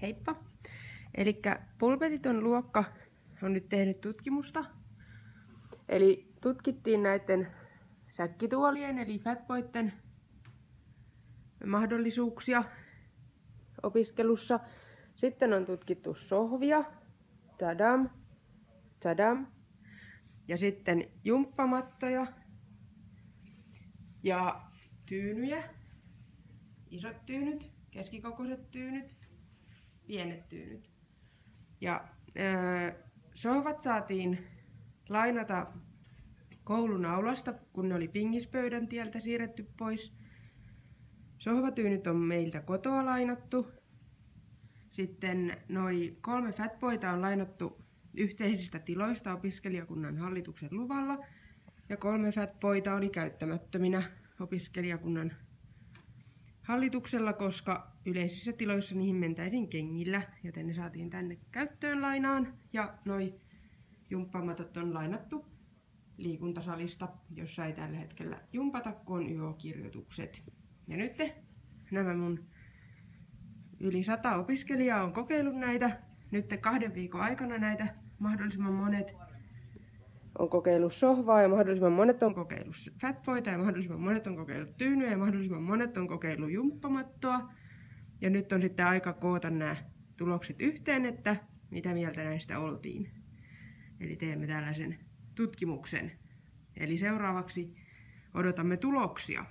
Heippa! Elikkä Pulpetiton luokka on nyt tehnyt tutkimusta. Eli tutkittiin näiden säkkituolien eli fatboyten mahdollisuuksia opiskelussa. Sitten on tutkittu sohvia, tadam, tadam, ja sitten jumppamattoja ja tyynyjä, isot tyynyt, keskikokoiset tyynyt, pienet tyynyt. Ja sohvat saatiin lainata koulun aulasta, kun ne oli pingispöydän tieltä siirretty pois. Sohvatyynyt on meiltä kotoa lainattu. Sitten noi 3 fatboyta on lainattu yhteisistä tiloista opiskelijakunnan hallituksen luvalla. Ja 3 fatboyta oli käyttämättöminä opiskelijakunnan hallituksella, koska yleisissä tiloissa niihin mentäisiin kengillä, joten ne saatiin tänne käyttöön lainaan. Ja noi jumppamatot on lainattu liikuntasalista, jossa ei tällä hetkellä jumpata, kun on YO-kirjoitukset. Ja nyt nämä mun yli 100 opiskelijaa on kokeillut näitä. Nyt 2 viikon aikana näitä mahdollisimman monet on kokeillut sohvaa ja mahdollisimman monet on kokeillut fatboyta ja mahdollisimman monet on kokeillut tyynyä ja mahdollisimman monet on kokeillut jumppamattoa. Ja nyt on sitten aika koota nämä tulokset yhteen, että mitä mieltä näistä oltiin. Eli teemme tällaisen tutkimuksen. Eli seuraavaksi odotamme tuloksia.